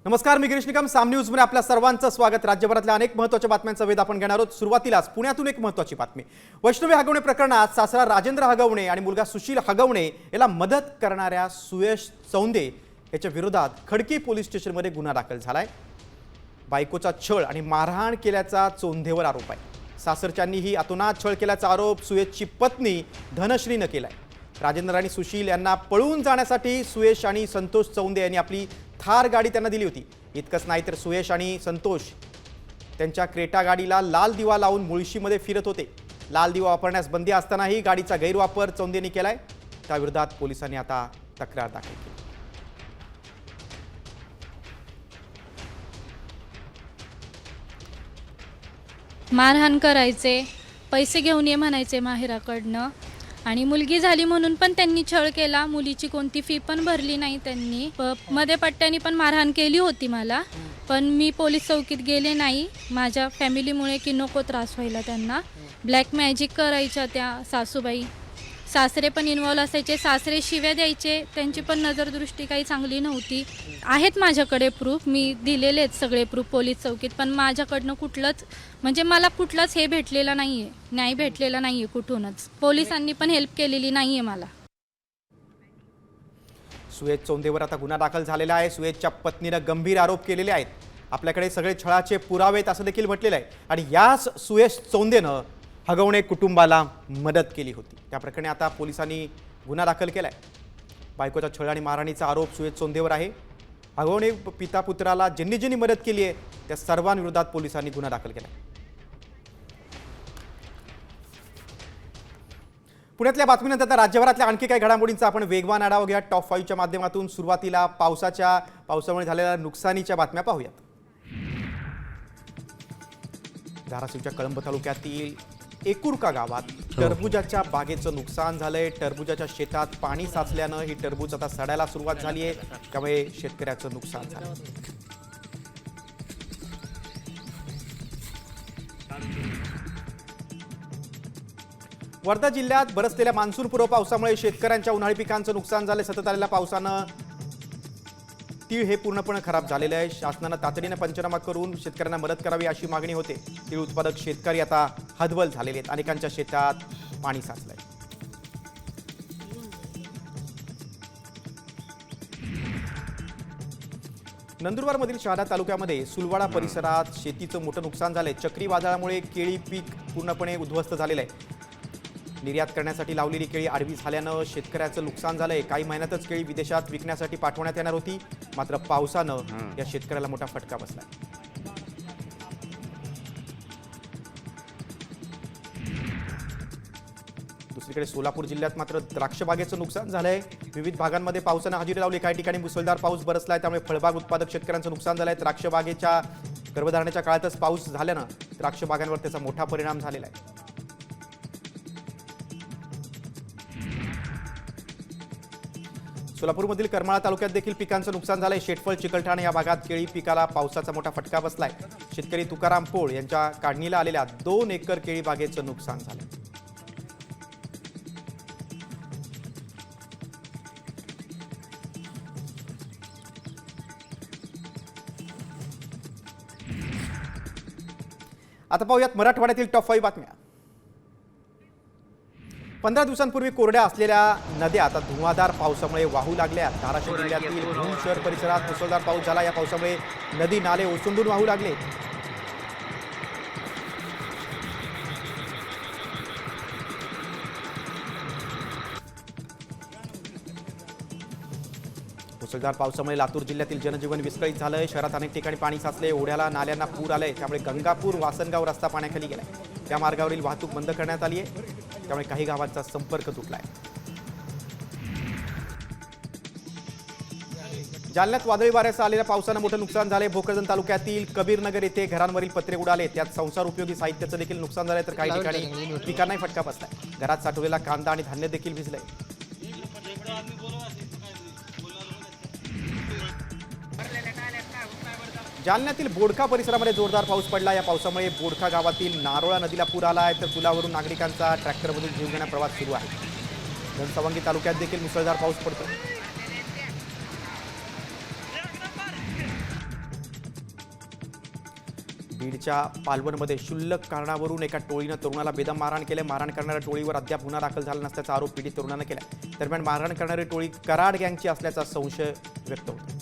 नमस्कार, मी गिरीश निकम. साम न्यूज मध्ये आपल्या सर्वांचं स्वागत. राज्यभरातल्या अनेक महत्त्वाच्या बातम्यांचा वेध आपण घेणार आहोत. सुरुवातीलाच पुण्यातून एक महत्त्वाची बातमी. वैष्णवी हगवणे प्रकरणात सासरा राजेंद्र हगवणे आणि मुलगा सुशील हगवणे याला मदत करणाऱ्या सुयश चौंदे याच्या विरोधात खडकी पोलीस स्टेशनमध्ये गुन्हा दाखल झालाय. बायकोचा छळ आणि मारहाण केल्याचा चौंदेवर आरोप आहे. सासरच्यांनीही अतोनात छळ केल्याचा आरोप सुयशची पत्नी धनश्रीनं केलाय. राजेंद्र आणि सुशील यांना पळून जाण्यासाठी सुयश आणि संतोष चौंदे यांनी आपली थार गाडी त्यांना दिली होती. इतकंच नाही तर सुयश आणि संतोष त्यांच्या क्रेटा गाडीला लाल दिवा लावून मुळशीमध्ये फिरत होते. लाल दिवा वापरण्यास बंदी असतानाही गाडीचा गैरवापर चौंदेंनी केलाय. त्याविरोधात पोलिसांनी आता तक्रार दाखल केली. मारहाण करायचे, पैसे घेऊन ये म्हणायचे माहेराकडनं, आणि मुलगी झाली म्हणून पण त्यांनी छळ केला. मुलीची कोणती फी पण भरली नाही त्यांनी. मध्ये पट्ट्यानी पण मारहाण केली होती मला, पण मी पोलीस चौकीत गेले नाही माझ्या फॅमिलीमुळे की नको त्रास व्हायला त्यांना. ब्लॅक मॅजिक करायच्या त्या सासूबाई. सासरे पण इन्व्हॉल्व असायचे. सासरे शिव्या द्यायचे. त्यांची पण नजरदृष्टी काही चांगली नव्हती. आहेत माझ्याकडे प्रूफ, मी दिलेले आहेत सगळे प्रूफ पोलीस चौकीत, पण माझ्याकडनं कुठलंच म्हणजे मला कुठलंच हे भेटलेलं नाही आहे, न्याय भेटलेला नाही आहे कुठूनच. पोलिसांनी पण हेल्प केलेली नाही आहे मला. सुयश चौंदेवर आता गुन्हा दाखल झालेला आहे. सुयशच्या पत्नीनं गंभीर आरोप केलेले आहेत. आपल्याकडे सगळे छळाचे पुरावे आहेत असं देखील म्हटलेलं आहे. आणि याच सुयश चौंदेनं हगवणे कुटुंबाला मदत केली होती. त्या प्रकरणी आता पोलिसांनी गुन्हा दाखल केलाय. बायकोच्या छळ आणि मारहाणीचा आरोप सुयश चौंदेवर आहे. हगवणे पिता पुत्राला ज्यांनी ज्यांनी मदत केली आहे त्या सर्वांविरोधात पोलिसांनी गुन्हा दाखल केलाय. पुण्यातल्या बातमीनंतर आता राज्यभरातल्या आणखी काही घडामोडींचा आपण वेगवान आढावा घ्या. टॉप 5च्या माध्यमातून सुरुवातीला पावसामुळे झालेल्या नुकसानीच्या बातम्या पाहूयात. धाराशिवच्या कळंब तालुक्यातील एकुरका गावात टरबूजाच्या बागेचं नुकसान झालंय. टरबूजाच्या शेतात पाणी साचल्यानं ही टरबूज आता सडायला सुरुवात झाली आहे. त्यामुळे शेतकऱ्याचं नुकसान झालं. वर्धा जिल्ह्यात बरसलेल्या मान्सूनपूर्व पावसामुळे शेतकऱ्यांच्या उन्हाळी पिकांचं नुकसान झालंय. सतत आलेल्या पावसानं तीळ हे पूर्णपणे खराब झालेलं आहे. शासनानं तातडीने पंचनामा करून शेतकऱ्यांना मदत करावी अशी मागणी होते. तीळ उत्पादक शेतकरी आता हतबल झालेले आहेत. अनेकांच्या शेतात पाणी साचलंय. नंदुरबारमधील शहादा तालुक्यामध्ये सुलवाडा परिसरात शेतीचं मोठं नुकसान झालंय. चक्रीवादळामुळे केळी पीक पूर्णपणे उद्ध्वस्त झालेलं आहे. निर्यात करण्यासाठी लावलेली केळी आडवी झाल्यानं शेतकऱ्याचं नुकसान झालंय. काही महिन्यातच केळी विदेशात विकण्यासाठी पाठवण्यात येणार होती, मात्र पावसानं या शेतकऱ्याला मोठा फटका बसला. दुसरीकडे सोलापूर जिल्ह्यात मात्र द्राक्ष बागेचं नुकसान झालंय. विविध भागांमध्ये पावसानं हजेरी लावली. काही ठिकाणी मुसळधार पाऊस बरसलाय. त्यामुळे फळबाग उत्पादक शेतकऱ्यांचं नुकसान झालंय. द्राक्ष बागेच्या गर्भधारणेच्या काळातच पाऊस झाल्यानं द्राक्ष बागांवर त्याचा मोठा परिणाम झालेला आहे. सोलापूरमधील करमाळा तालुक्यात देखील पिकांचं नुकसान झालंय. शेटफळ, चिकलठाण या भागात केळी पिकाला पावसाचा मोठा फटका बसलाय. शेतकरी तुकाराम पोळ यांच्या काढणीला आलेल्या 2 एकर केळी बागेचं नुकसान झालंय. आता पाहूयात मराठवाड्यातील टॉप 5 बातम्या. 15 दिवसांपूर्वी कोरड्या असलेल्या नद्या आता धुवाधार पावसामुळे वाहू लागल्या. धाराशिव जिल्ह्यातील भूम शहर परिसरात मुसळधार पाऊस झाला. या पावसामुळे नदी नाले ओसंडून वाहू लागले. मुसळधार पावसामुळे लातूर जिल्ह्यातील जनजीवन विस्कळीत झालंय. शहरात अनेक ठिकाणी पाणी साचले. ओढ्याला नाल्यांना पूर आलंय. त्यामुळे गंगापूर वासनगाव रस्ता पाण्याखाली गेलाय. त्या मार्गावरील वाहतूक बंद करण्यात आली आहे. त्यामुळे काही गावांचा संपर्क तुटलाय. जालन्यात वादळी वाऱ्यासह आलेल्या पावसानं मोठं नुकसान झालंय. भोकरदन तालुक्यातील कबीरनगर येथे घरांवरील पत्रे उडाले. त्यात संसार उपयोगी साहित्याचं देखील नुकसान झालंय. तर काही ठिकाणी पिकांनाही फटका बसलाय. घरात साठवलेला कांदा आणि धान्य देखील भिजलंय. जालन्यातील बोडखा परिसरामध्ये जोरदार पाऊस पडला. या पावसामुळे बोडखा गावातील नारोळा नदीला पूर आला आहे. तर पुलावरून नागरिकांचा ट्रॅक्टरमधून जीव घेण्याचा प्रवास सुरू आहे. घनसावंगी तालुक्यात देखील मुसळधार पाऊस पडतो. बीडच्या पालवणमध्ये क्षुल्लक कारणावरून एका टोळीनं तरुणाला बेदम मारहाण केले. मारहाण करणाऱ्या टोळीवर अद्याप गुन्हा दाखल झाला नसल्याचा आरोप पीडित तरुणानं केला. दरम्यान मारहाण करणारी टोळी कराड गँगची असल्याचा संशय व्यक्त होतो.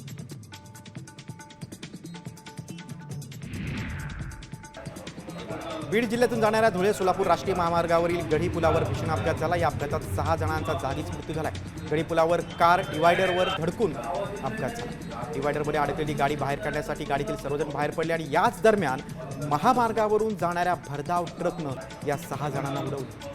बीड जिल्ह्यातून जाणाऱ्या धुळे सोलापूर राष्ट्रीय महामार्गावरील गढी पुलावर भीषण अपघात झाला. या अपघातात 6 जणांचा जागीच मृत्यू झाला. गढी पुलावर कार डिवायडरवर धडकून अपघात झाला. डिवायडरमध्ये अडकलेली गाडी बाहेर काढण्यासाठी गाडीतील सर्वजण बाहेर पडले आणि याच दरम्यान महामार्गावरून जाणाऱ्या भरधाव ट्रकनं या 6 जणांना उडवलं.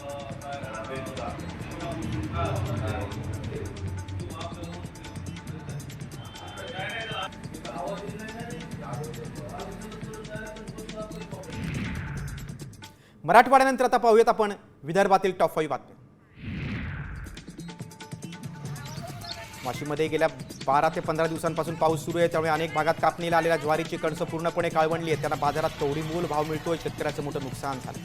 मराठवाड्यानंतर आता पाहूयात आपण विदर्भातील टॉप 5 बातम्या. वाशिममध्ये गेल्या 12 ते 15 दिवसांपासून पाऊस सुरू आहे, त्यामुळे अनेक भागात कापणीला आलेल्या ज्वारीची कणसं पूर्णपणे काळवंडली आहेत. त्यांना बाजारात तोडीमोल भाव मिळतोय. शेतकऱ्याचं मोठं नुकसान झालं.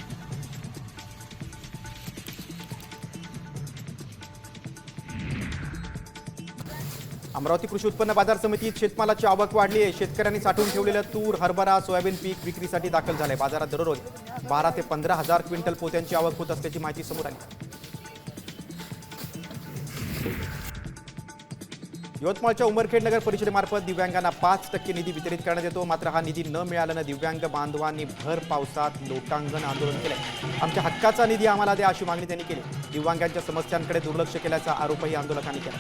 अमरावती कृषी उत्पन्न बाजार समितीत शेतमालाची आवक वाढली आहे. शेतकऱ्यांनी साठवून ठेवलेलं तूर, हरभरा, सोयाबीन पीक विक्रीसाठी दाखल झालंय. बाजारात दररोज 12 ते 15 हजार क्विंटल पोत्यांची आवक होत असल्याची माहिती समोर आली. यवतमाळच्या उमरखेड नगर परिषदेमार्फत दिव्यांगांना 5% निधी वितरित करण्यात येतो. मात्र हा निधी न मिळाल्यानं दिव्यांग बांधवांनी भर पावसात लोटांगण आंदोलन केलंय. आमच्या हक्काचा निधी आम्हाला द्या अशी मागणी त्यांनी केली. दिव्यांगांच्या समस्यांकडे दुर्लक्ष केल्याचा आरोपही आंदोलकांनी केला.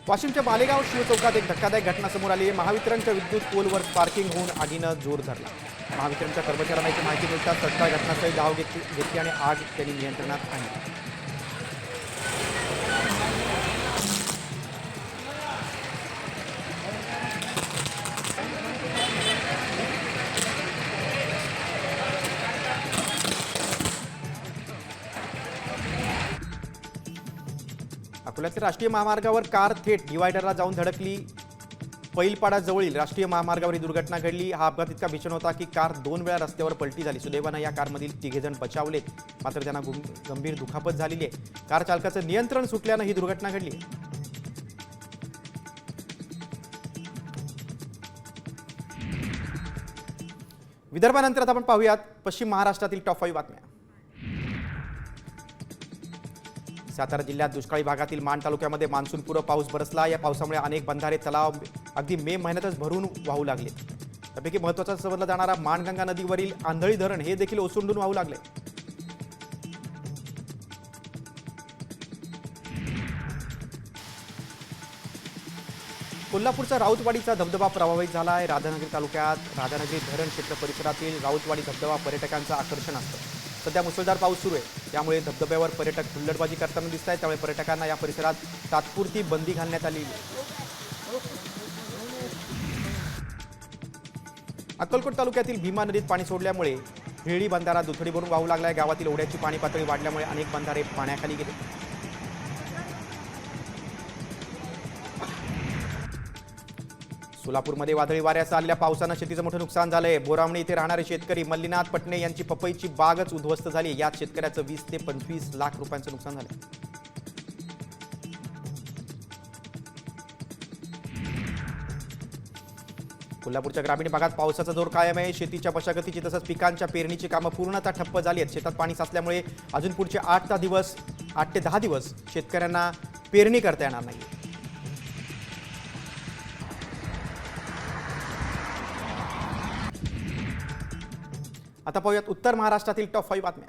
वाशिमच्या मालेगाव शिवचौकात एक धक्कादायक घटना समोर आली आहे. महावितरणच्या विद्युत पोलवर स्पार्किंग होऊन आगीनं जोर धरला. महावितरणच्या कर्मचाऱ्यांना याची माहिती मिळताच तत्काळ घटनास्थळी धाव घेतली आणि आग त्यांनी नियंत्रणात आणली. अकोल्यातील राष्ट्रीय महामार्गावर कार थेट डिवायडरला जाऊन धडकली. पैलपाडाजवळील राष्ट्रीय महामार्गावर ही दुर्घटना घडली. हा अपघात इतका भीषण होता की कार 2 वेळा रस्त्यावर पलटी झाली. सुदैवानं या कारमधील 3 जण बचावलेत, मात्र त्यांना गंभीर दुखापत झालेली आहे. कार चालकाचं नियंत्रण सुटल्यानं ही दुर्घटना घडली. विदर्भानंतर आता आपण पाहूयात पश्चिम महाराष्ट्रातील टॉप 5 बातम्या. सातारा जिल्ह्यात दुष्काळी भागातील माण तालुक्यामध्ये मान्सूनपूर्व पाऊस बरसला. या पावसामुळे अनेक बंधारे तलाव अगदी मे महिन्यातच भरून वाहू लागले. त्यापैकी महत्त्वाचा समजला जाणारा माणगंगा नदीवरील आंधळी धरण हे देखील ओसंडून वाहू लागले. कोल्हापूरचा राऊतवाडीचा धबधबा प्रभावित झाला आहे. राधानगरी तालुक्यात राधानगरी धरण क्षेत्र परिसरातील राऊतवाडी धबधबा पर्यटकांचं आकर्षण असतं. सध्या मुसळधार पाऊस सुरू आहे, त्यामुळे धबधब्यावर पर्यटक हुल्लडबाजी करताना दिसत आहेत. त्यामुळे पर्यटकांना या परिसरात तात्पुरती बंदी घालण्यात आली. अक्कलकोट तालुक्यातील भीमा नदीत पाणी सोडल्यामुळे हिळी बंधारा दुथडी भरून वाहू लागलाय. गावातील ओढ्याची पाणी पातळी वाढल्यामुळे अनेक बंधारे पाण्याखाली गेले. सोलापूरमध्ये वादळी वाऱ्यासह आलेल्या पावसानं शेतीचं मोठं नुकसान झालंय. बोरावणी इथे राहणारे शेतकरी मल्लीनाथ पटणे यांची पपईची बागच उद्ध्वस्त झाली. यात शेतकऱ्याचं 20 ते 25 लाख रुपयांचं नुकसान झालंय. कोल्हापूरच्या ग्रामीण भागात पावसाचा जोर कायम आहे. शेतीच्या मशागतीची तसंच पिकांच्या पेरणीची कामं पूर्णतः ठप्प झाली आहेत. शेतात पाणी साचल्यामुळे अजून पुढचे 8 ते 10 दिवस शेतकऱ्यांना पेरणी करता येणार नाही. आता पाहूयात उत्तर महाराष्ट्रातील टॉप 5 बातम्या.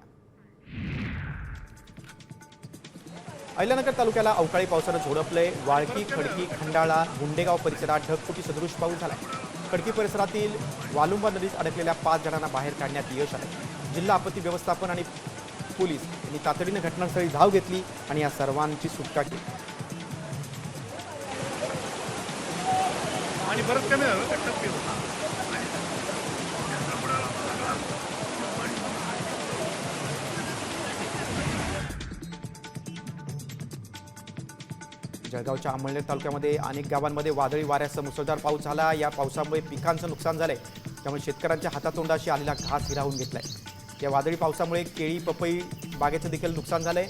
अहिल्यानगर तालुक्याला अवकाळी पावसानं झोडपलंय. वाळकी, खडकी, खंडाळा, गुंडेगाव परिसरात ढगफुटी सदृश पाऊस झालाय. खडकी परिसरातील वालुंबा नदीत अडकलेल्या 5 जणांना बाहेर काढण्यात यश आलं. जिल्हा आपत्ती व्यवस्थापन आणि पोलीस यांनी तातडीनं घटनास्थळी धाव घेतली आणि या सर्वांची सुटका केली. आणि बरंच कमी झालं. जळगावच्या अमळनेर तालुक्यामध्ये अनेक गावांमध्ये वादळी वाऱ्यासह मुसळधार पाऊस झाला. या पावसामुळे पिकांचं नुकसान झालंय, त्यामुळे शेतकऱ्यांच्या हातातोंडाशी आलेला घास हिरावून घेतलाय. या वादळी पावसामुळे केळी, पपई बागेचं देखील नुकसान झालंय.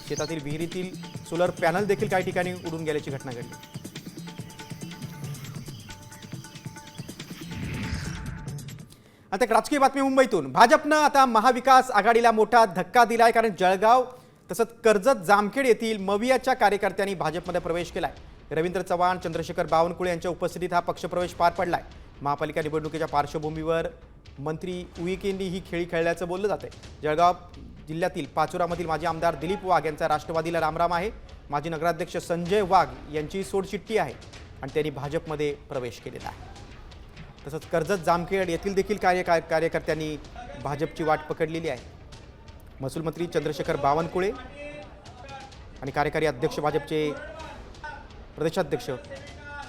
शेतातील विहिरीतील सोलर पॅनल देखील काही ठिकाणी उडून गेल्याची घटना घडली. आता एक राजकीय बातमी मुंबईतून. भाजपनं आता महाविकास आघाडीला मोठा धक्का दिलाय, कारण जळगाव तसंच कर्जत जामखेड येथील मवियाच्या कार्यकर्त्यांनी भाजपमध्ये प्रवेश केलाय. रवींद्र चव्हाण, चंद्रशेखर बावनकुळे यांच्या उपस्थितीत हा पक्षप्रवेश पार पडलाय. महापालिका निवडणुकीच्या पार्श्वभूमीवर मंत्री उईकेंनी ही खेळी खेळल्याचं बोललं जातंय. जळगाव जिल्ह्यातील पाचोरामधील माजी आमदार दिलीप वाघ यांचा राष्ट्रवादीला रामराम आहे. माजी नगराध्यक्ष संजय वाघ यांची सोडचिठ्ठी आहे आणि त्यांनी भाजपमध्ये प्रवेश केलेला आहे. तसंच कर्जत जामखेड येथील देखील कार्यकर्त्यांनी भाजपची वाट पकडलेली आहे. महसूल मंत्री चंद्रशेखर बावनकुळे आणि कार्यकारी अध्यक्ष भाजपचे प्रदेशाध्यक्ष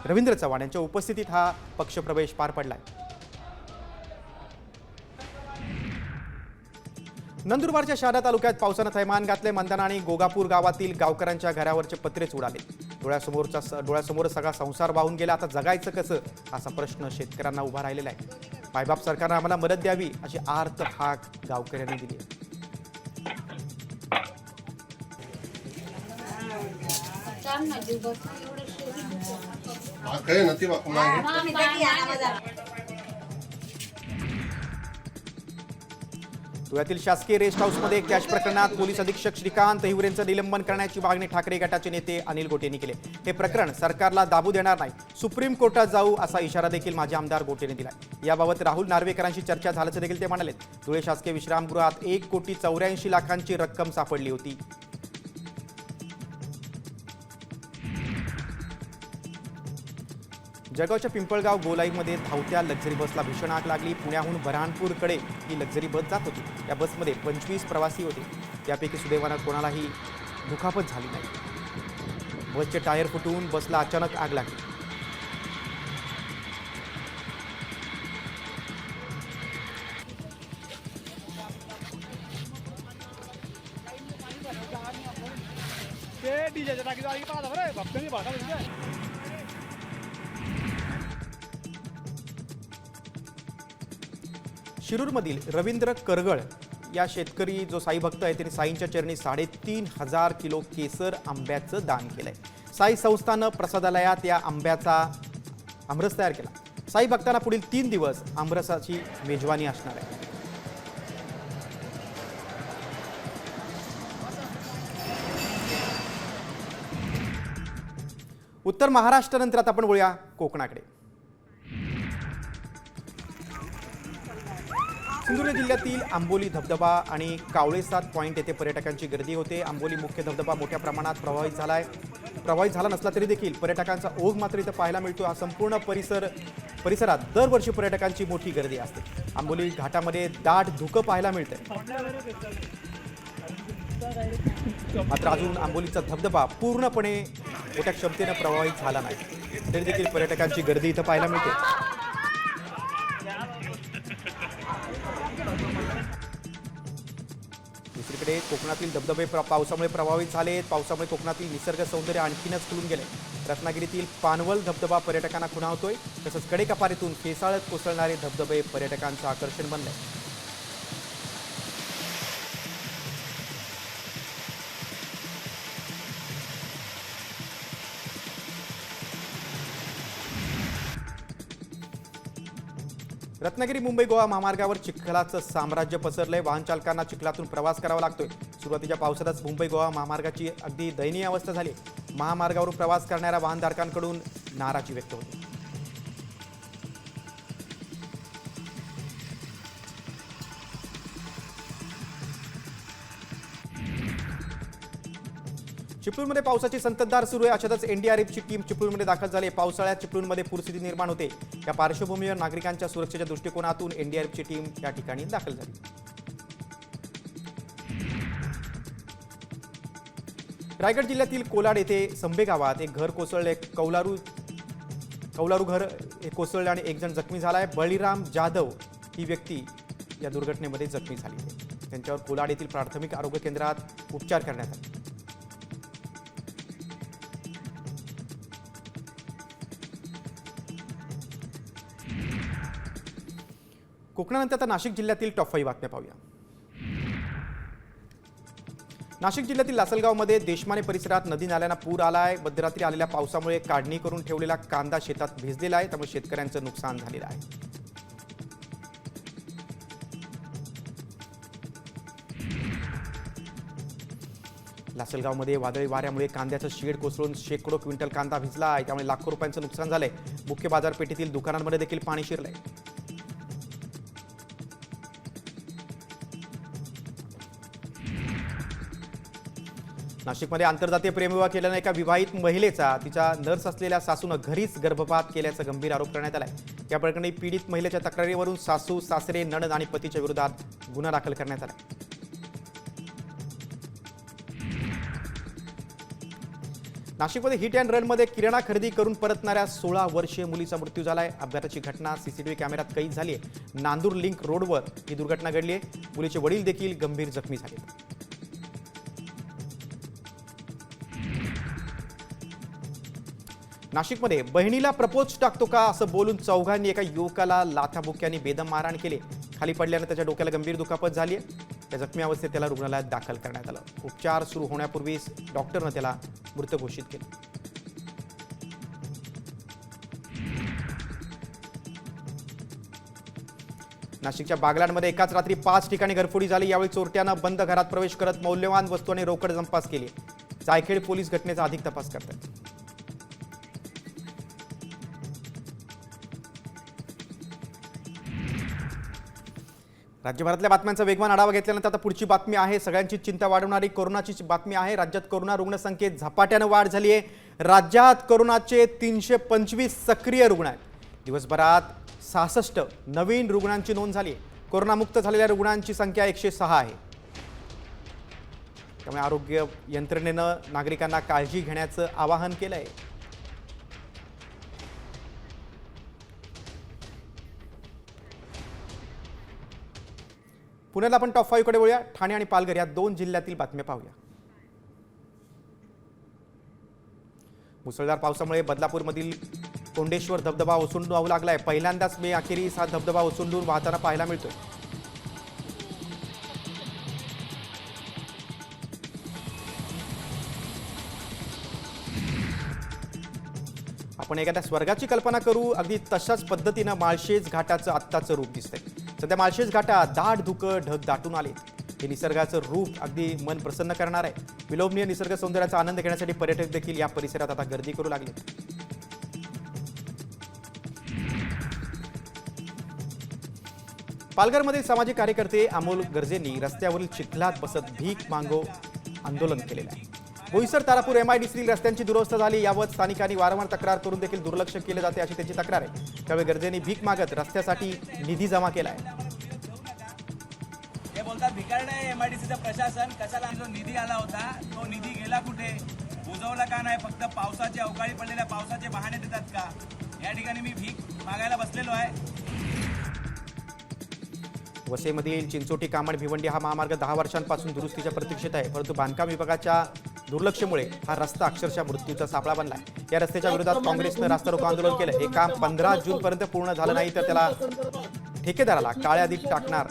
रवींद्र चव्हाण यांच्या उपस्थितीत हा पक्षप्रवेश पार पडलाय. नंदुरबारच्या शहादा तालुक्यात पावसानं थैमान घातले. मंदाना आणि गोगापूर गावातील गावकऱ्यांच्या घरावरचे पत्रेच उडाले. डोळ्यासमोर सगळा संसार वाहून गेला. आता जगायचं कसं असा प्रश्न शेतकऱ्यांना उभा राहिलेला आहे. मायबाप सरकारनं आम्हाला मदत द्यावी अशी आर्त हाक गावकऱ्यांनी दिली आहे. धुळ्यातील शासकीय रेस्ट हाऊसमध्ये कॅश प्रकरणात पोलीस अधीक्षक श्रीकांत हिवरेंचं निलंबन करण्याची मागणी ठाकरे गटाचे नेते अनिल गोटेंनी केली. हे प्रकरण सरकारला दाबू देणार नाही, सुप्रीम कोर्टात जाऊ असा इशारा देखील माजी आमदार गोटेंनी दिला. याबाबत राहुल नार्वेकरांशी चर्चा झाल्याचं देखील ते म्हणाले. धुळे शासकीय विश्रामगृहात 1,84,00,000 रक्कम सापडली होती. जळगावच्या पिंपळगाव गोलाईमध्ये धावत्या लक्झरी बसला भीषण आग लागली. पुण्याहून बऱ्हाणपूरकडे ही लक्झरी बस जात होती. या बसमध्ये 25 प्रवासी होते. त्यापैकी सुदैवानं कोणालाही दुखापत झाली नाही. बसचे टायर फुटून बसला अचानक आग लागली. शिरूरमधील रवींद्र करगळ या शेतकरी जो साई भक्त आहे त्यांनी साईंच्या चरणी 3,500 किलो केसर आंब्याचं दान केलंय. साई संस्थानं प्रसादालयात या आंब्याचा आमरस तयार केला. साई भक्तांना पुढील 3 दिवस आमरसाची मेजवानी असणार आहे. उत्तर महाराष्ट्रानंतर आता आपण वळूया कोकणाकडे. सिंधुदुर्ग जिल्ह्यातील आंबोली धबधबा आणि कावळेसाद पॉईंट येथे पर्यटकांची गर्दी होते. आंबोली मुख्य धबधबा मोठ्या प्रमाणात प्रभावित झाला नसला तरी देखील पर्यटकांचा ओघ मात्र इथं पाहायला मिळतो. हा संपूर्ण परिसरात दरवर्षी पर्यटकांची मोठी गर्दी असते. आंबोली घाटामध्ये दाट धुकं पाहायला मिळतंय. मात्र अजून आंबोलीचा धबधबा पूर्णपणे मोठ्या क्षमतेनं प्रभावित झाला नाही, तरी देखील पर्यटकांची गर्दी इथं पाहायला मिळते. दुसरीकडे कोकणातील धबधबे पावसामुळे प्रभावित झालेत. पावसामुळे कोकणातील निसर्ग सौंदर्य आणखीनच खुलून गेले. रत्नागिरीतील पानवल धबधबा पर्यटकांना खुणावतोय. तसंच कडेकपारीतून फेसाळत कोसळणारे धबधबे पर्यटकांचं आकर्षण बनले. रत्नागिरी मुंबई गोवा महामार्गावर चिखलाचं साम्राज्य पसरलंय. वाहन चालकांना चिखलातून प्रवास करावा लागतोय. सुरुवातीच्या पावसातच मुंबई गोवा महामार्गाची अगदी दयनीय अवस्था झाली. महामार्गावर प्रवास करणाऱ्या वाहनधारकांकडून नाराजी व्यक्त होती. चिपळूणमध्ये पावसाची संततधार सुरू आहे. अशातच एनडीआरएफची टीम चिपळूणमध्ये दाखल झाली. पावसाळ्यात चिपळूणमध्ये पूरस्थिती निर्माण होते. या पार्श्वभूमीवर नागरिकांच्या सुरक्षेच्या दृष्टिकोनातून एनडीआरएफची टीम या ठिकाणी दाखल झाली. रायगड जिल्ह्यातील कोलाड येथे संभे गावात एक घर कोसळले. कौलारू घर हे कोसळले आणि 1 जण जखमी झालाय. बळीराम जाधव ही व्यक्ती या दुर्घटनेमध्ये जखमी झाली. त्यांच्यावर कोलाड येथील प्राथमिक आरोग्य केंद्रात उपचार करण्यात आले. कोकणानंतर आता नाशिक जिल्ह्यातील टॉप 5 बातम्या पाहूया. नाशिक जिल्ह्यातील लासलगावमध्ये देशमाने परिसरात नदी नाल्यांना पूर आलाय. मध्यरात्री आलेल्या पावसामुळे काढणी करून ठेवलेला कांदा शेतात भिजलेला आहे, त्यामुळे शेतकऱ्यांचं नुकसान झालेलं आहे. लासलगावमध्ये वादळी वाऱ्यामुळे कांद्याचं शेड कोसळून शेकडो क्विंटल कांदा भिजला आहे. त्यामुळे लाखो रुपयांचं नुकसान झालंय. मुख्य बाजारपेठेतील दुकानांमध्ये देखील पाणी शिरलंय. नाशिकमध्ये आंतरजातीय प्रेमविवाह केल्याने एका विवाहित महिलेचा तिच्या नर्स असलेल्या सासूनं घरीच गर्भपात केल्याचा गंभीर आरोप करण्यात आलाय. या प्रकरणी पीडित महिलेच्या तक्रारीवरून सासू, सासरे, नणंद आणि पतीच्या विरोधात गुन्हा दाखल करण्यात आला. नाशिकमध्ये हिट अँड रनमध्ये किराणा खरेदी करून परतणाऱ्या 16 वर्षीय मुलीचा मृत्यू झालाय. अपघाताची घटना सीसीटीव्ही कॅमेऱ्यात कैद झाली आहे. नांदूर लिंक रोडवर ही दुर्घटना घडली आहे. मुलीचे वडील देखील गंभीर जखमी झाले. नाशिकमध्ये बहिणीला प्रपोज टाकतो का असं बोलून चौघांनी एका युवकाला लाथाबुक्क्यांनी बेदम मारहाण केली. खाली पडल्याने त्याच्या डोक्याला गंभीर दुखापत झाली आहे. त्या जखमी अवस्थेत त्याला रुग्णालयात दाखल करण्यात आलं. उपचार सुरू होण्यापूर्वीच डॉक्टरनं त्याला मृत घोषित केलं. नाशिकच्या बागलांमध्ये एकाच रात्री 5 ठिकाणी घरफोडी झाली. यावेळी चोरट्यानं बंद घरात प्रवेश करत मौल्यवान वस्तू आणि रोकड जंपास केली. जायखेड पोलीस घटनेचा अधिक तपास करतात. राज्यभरातल्या बातम्यांचा वेगवान आढावा घेतल्यानंतर आता पुढची बातमी आहे. सगळ्यांची चिंता वाढवणारी कोरोनाची बातमी आहे. राज्यात कोरोना रुग्णसंख्येत झपाट्यानं वाढ झाली आहे. राज्यात कोरोनाचे 325 सक्रिय रुग्ण आहेत. दिवसभरात 66 नवीन रुग्णांची नोंद झाली आहे. कोरोनामुक्त झालेल्या रुग्णांची संख्या 106 आहे. त्यामुळे आरोग्य यंत्रणेनं नागरिकांना काळजी घेण्याचं आवाहन केलं आहे. पुण्याला आपण टॉप 5 कडे वळूया. ठाणे आणि पालघर या 2 जिल्ह्यातील बातम्या पाहूया. मुसळधार पावसामुळे बदलापूरमधील कोंडेश्वर धबधबा ओसंडून वाहू लागलाय. पहिल्यांदाच मे अखेरीस हा धबधबा ओसंडून वाहताना पाहायला मिळतोय. आपण एखाद्या स्वर्गाची कल्पना करू. अगदी तशाच पद्धतीनं माळशेज घाटाचं आत्ताचं रूप दिसतंय. सध्या माळशेज घाटात दाट धुकं ढग दाटून आले. हे निसर्गाचं रूप अगदी मन प्रसन्न करणार आहे. विलोभनीय निसर्ग सौंदर्याचा आनंद घेण्यासाठी पर्यटक देखील या परिसरात आता गर्दी करू लागले. पालघरमधील सामाजिक कार्यकर्ते अमोल गर्जेंनी रस्त्यावरील चिखलात बसत भीक मागो आंदोलन केलेलं आहे. बोईसर तारापूर MIDC रस्त्यांची दुरवस्था झाली. यावर स्थानिकांनी वारंवार तक्रार करून देखील दुर्लक्ष केले जाते अशी त्यांची तक्रार आहे. त्यावेळी गर्जेंनी भीक मागत रस्त्यासाठी निधी जमा केला आहे. हे बोलतात भिकारड आहे MIDCचं प्रशासन. कशाला जो निधी आला होता तो निधी गेला कुठे? बुजवला का नाही? फक्त पावसाचे अवकाळी पडलेल्या पावसाचे बहाणे देतात का? या ठिकाणी मी भीक मागायला बसलेलो आहे. वसईमधील चिंचोटी कामण भिवंडी हा महामार्ग 10 वर्षांपासून दुरुस्तीच्या प्रतीक्षेत आहे. परंतु बांधकाम विभागाच्या दुर्लक्षमुळे हा रस्ता अक्षरशः मृत्यूचा सापळा बनलाय. या रस्त्याच्या विरोधात काँग्रेसनं रास्ता रोको आंदोलन केलं. हे काम 15 जूनपर्यंत पूर्ण झालं नाही तर त्याला ठेकेदाराला काळ्या यादीत टाकणार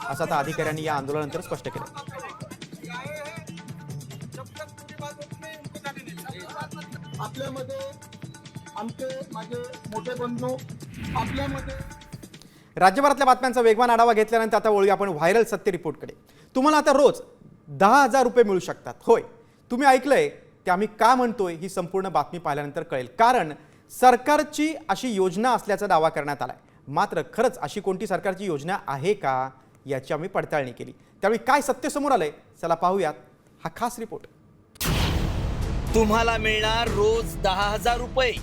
असं आता अधिकाऱ्यांनी या आंदोलनानंतर स्पष्ट केलं. आपल्यामध्ये आमचे माझे मोठे बंधू आपल्यामध्ये. राज्यभरातल्या बातम्यांचा वेगवान आढावा घेतल्यानंतर आता वळूया आपण व्हायरल सत्य रिपोर्टकडे. तुम्हाला आता रोज 10,000 रुपये मिळू शकतात. होय, तुम्ही ऐकलंय ते आम्ही का म्हणतोय ही संपूर्ण बातमी पाहिल्यानंतर कळेल. कारण सरकारची अशी योजना असल्याचा दावा करण्यात आलाय. मात्र खरंच अशी कोणती सरकारची योजना आहे का याची आम्ही पडताळणी केली. त्यावेळी काय सत्य समोर आलंय चला पाहूयात हा खास रिपोर्ट. तुम्हाला मिळणार रोज 10,000 रुपये.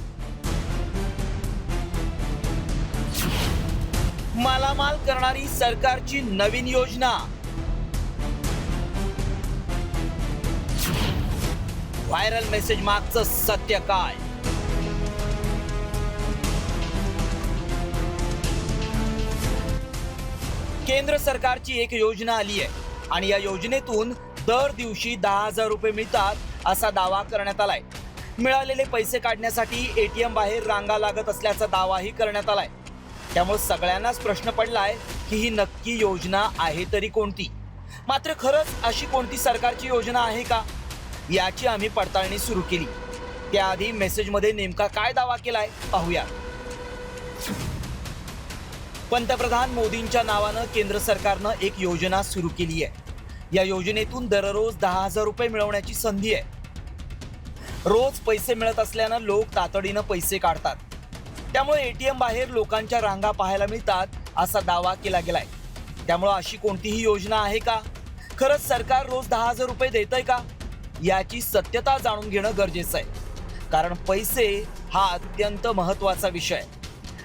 मालामाल करणारी सरकारची नवीन योजना. व्हायरल मेसेज मागचं सत्य काय? केंद्र सरकारची एक योजना आली आहे आणि या योजनेतून दर दिवशी 10,000 रुपये मिळतात असा दावा करण्यात आलाय. मिळालेले पैसे काढण्यासाठी ATM बाहेर रांगा लागत असल्याचा दावाही करण्यात आलाय. त्यामुळे सगळ्यांनाच प्रश्न पडलाय की ही नक्की योजना आहे तरी कोणती? मात्र खरंच अशी कोणती सरकारची योजना आहे का याची आम्ही पडताळणी सुरू केली. त्याआधी मेसेजमध्ये नेमका काय दावा केलाय पाहूया. पंतप्रधान मोदींच्या नावानं केंद्र सरकारनं एक योजना सुरू केली आहे. या योजनेतून दररोज 10,000 रुपये मिळवण्याची संधी आहे. रोज पैसे मिळत असल्यानं लोक तातडीनं पैसे काढतात. त्यामुळे एटीएम बाहेर लोकांच्या रांगा पाहायला मिळतात असा दावा केला गेलाय. त्यामुळे अशी कोणतीही योजना आहे का? खरंच सरकार रोज 10,000 रुपये देतंय का? याची सत्यता जाणून घेणं गरजेचं आहे. कारण पैसे हा अत्यंत महत्वाचा विषय आहे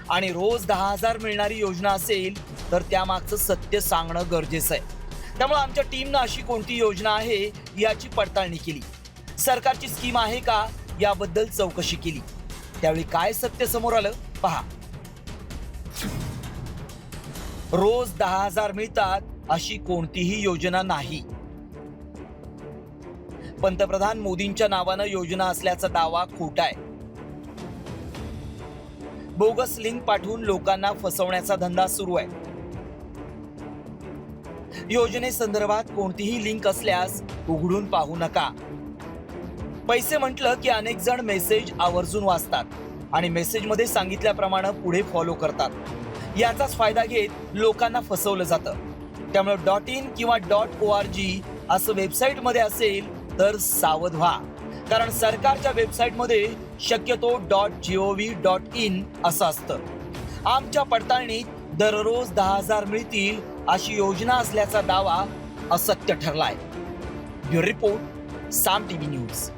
आणि रोज 10,000 मिळणारी योजना असेल तर त्यामागचं सत्य सांगणं गरजेचं आहे. त्यामुळे आमच्या टीमनं अशी कोणती योजना आहे याची पडताळणी केली. सरकारची स्कीम आहे का याबद्दल चौकशी केली. त्यावेळी काय सत्य समोर आलं पहा. रोज 10,000 मिळतात अशी कोणतीही योजना नाही. पंतप्रधान मोदींच्या नावानं योजना असल्याचा दावा खोटा आहे. बोगस लिंक पाठवून लोकांना फसवण्याचा धंदा सुरू आहे. योजनेसंदर्भात कोणतीही लिंक असल्यास उघडून पाहू नका. पैसे म्हटलं की अनेक जण मेसेज आवर्जून वाचतात आणि मेसेजमध्ये सांगितल्याप्रमाणे पुढे फॉलो करतात. याचाच फायदा घेत लोकांना फसवलं जातं. त्यामुळे .in किंवा .org असं वेबसाईटमध्ये असेल तर सावध व्हा. कारण सरकारच्या वेबसाईटमध्ये शक्यतो .gov.in असं असतं. आमच्या पडताळणीत दररोज 10,000 मिळतील अशी योजना असल्याचा दावा असत्य ठरलाय. ब्युरो रिपोर्ट, साम टीव्ही न्यूज.